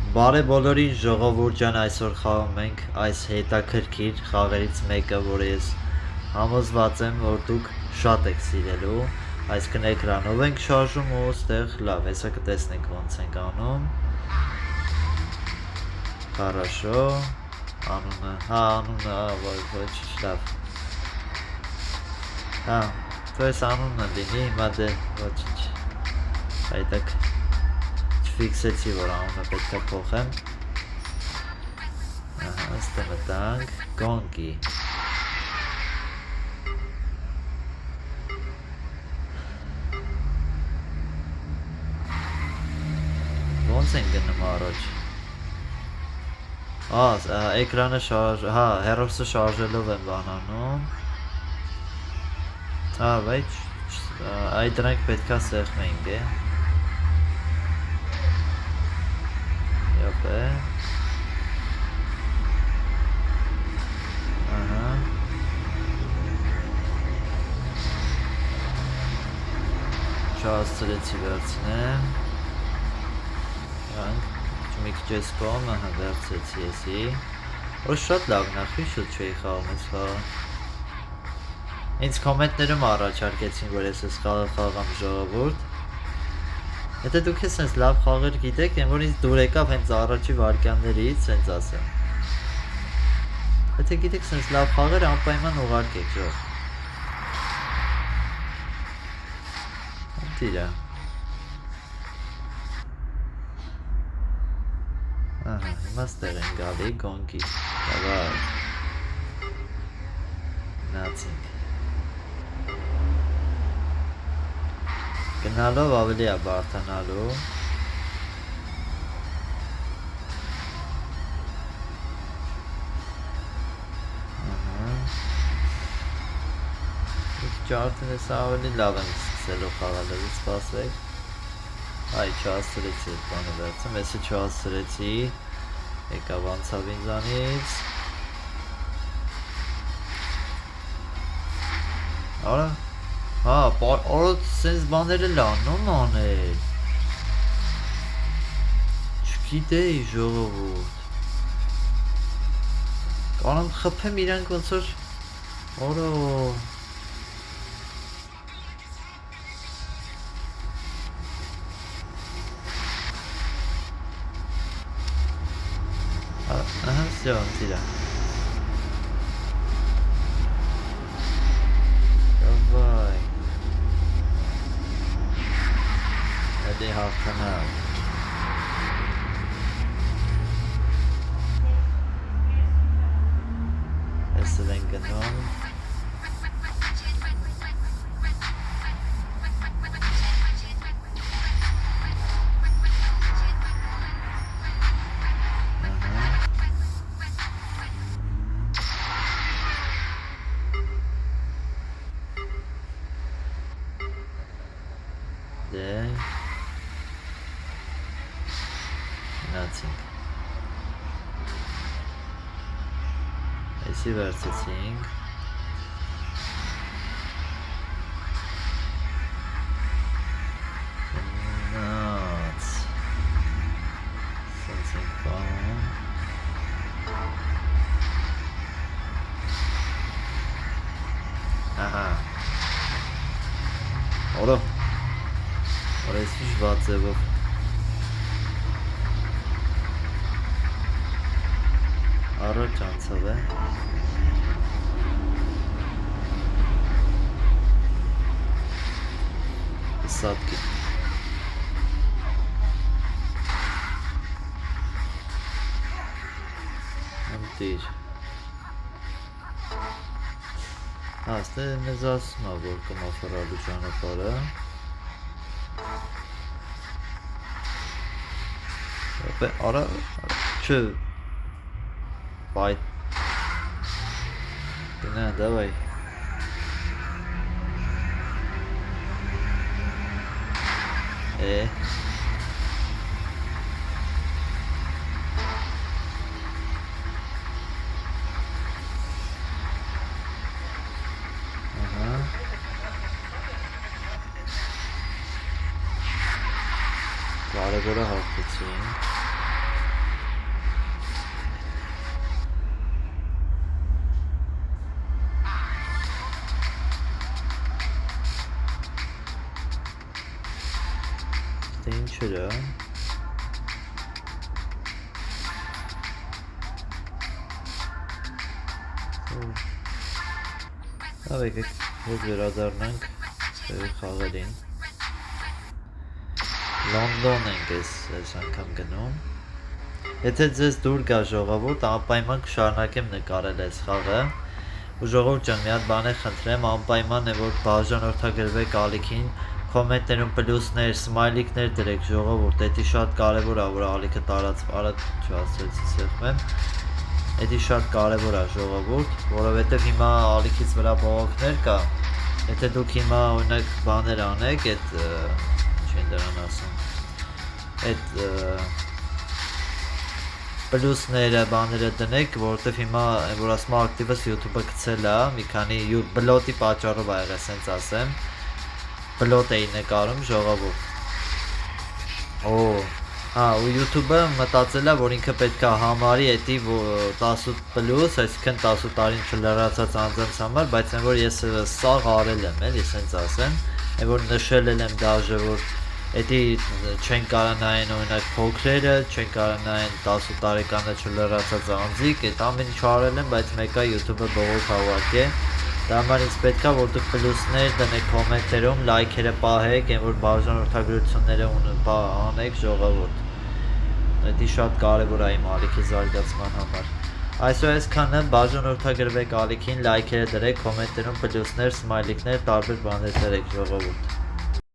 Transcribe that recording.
Բարե բոլորին ժողովուրդ ջան, այսօր խաղում ենք այս հետաքրքիր խաղերից մեկը, որը ես համոզված եմ, որ դուք շատ եք սիրելու։ Այսինքն էկրանով ենք շարժում ու ստեղ լավ, հեսա կտեսնենք ոնց ենք անում։ Хорошо, անունը, անունը, ոչ, լավ։ То есть անունը լինի, հիմա դե ոչինչ։ Այդակ չֆիքսեցի, որ անունը պետք է փոխեմ։ Ըստե մտանք, գոնկի։ Ոնց են գնում առաջ։ Էկրանը հեռոսը շարժելով եմ բանանում։ Վայ, այդ դրանք պետքա սեղմենք է։ Յոպե։ Չհասցրեցի վերցնեմ։ Մի քիչ ես կողմը վերցեցի եսի։ Որ շատ լավն է, խիշտ չէի խաղում ես խաղը։ Ինձ կոմենտներում առաջարկեցին, որ ես ես խաղը խաղամ ժողովուրդ։ Եթե դուք ես հենց լավ խաղեր գիտեք, են որ ինձ դուր եկավ հենց առաջի վարկյաններից, հենց ասեմ։ Եթե գիտեք հենց լավ խաղեր, անպայման ուղարկեք ժող։ Տիրա։ Հիմա ստեղ են գալի գոնկի, դավայ, նացինք, գնալով ավելի է բարդանալու, ճարդին ես ավելի լավ եմ սկսելով խաղալով, սպասվեք, այ չհասցրեցի այդ բանը վերցեմ, եսի չհասցրեցի, եկավ անցավ ինձանից, արա, սենց բաներ էլ անում անել, չգիտեի ժողովուրդ, կանամ խպեմ իրանք ոնց որ, օրո, Всё, тиля. Давай. Иди хавтанал. Если гном. Nothing. Եսի վերցեցինք Նաց Սենց ենք բանում Օրո ես վիշ ձևով Առաջ անցավ է Սատկի Ընտիր Աստե մեզ ասում է, որ կմախարալու ճանապարհը Արա Չէ Բայ Գնա, դավայ Կարևորը հաղթեցինք Ինչերա։ Ավեք ես վերադառնանք խաղերին։ Լոնդոն ենք այս անգամ գնում։ Եթե ձեզ դուր գա ժողովուրդ, անպայման կշարունակեմ նկարել այս խաղը։ Ու ժողովուրդ ջան, մի հատ բան է խնդրեմ, անպայման է որ բաժանորդագրվեք ալիքին, կոմենտներում պլյուսներ, սմայլիկներ դրեք ժողովուրդ, դա շատ կարևոր է որ ալիքը տարածվի, չասեցի սեղմեմ։ Դա շատ կարևոր է ժողովուրդ, որովհետև հիմա ալիքից վրա բողոքներ կա։ Եթե դուք հիմա օրինակ բաներ անեք, այդ չեն դրան ասում։ Այդ պլյուսները բաները դնեք, որովհետև հիմա որ ասում ակտիվս YouTube-ը գցել է, մի քանի բլոտի պատճառով ա եղել, ասենց ասեմ։ Բլոտ էի նկարում ժողովուրդ։ Ու YouTube-ը մտածել է, որ ինքը պետք է համարի էդի 18 պլյուս, այսինքն 18 տարին չլրացած անձանց համար, բայց այն որ ես սաղ արել եմ, էլի ասենց ասեմ, այն որ նշել եմ դաժե, որ էդի չեն կարա նայեն օրինակ փոքրերը, չեն կարա նայեն 18 տարեկանը չլրացած անձիկ, այդ ամեն ինչ արել եմ, բայց մեկը YouTube-ը բողոք հավաք է։ Դա համար ինձ պետք է որ դուք պլյուսներ դնեք կոմենտերում, լայքերը պահեք, այն որ բաժանորդագրությունները անեք ժողովուրդ։ Դա շատ կարևոր է իմ ալիքի զարգացման համար։ Այսօր այսքանը, բաժանորդագրվեք ալիքին, լայքերը դրեք, կոմենտերում պլյուսներ, սմայլիկներ, տարբեր բաներ դրեք ժողովուրդ։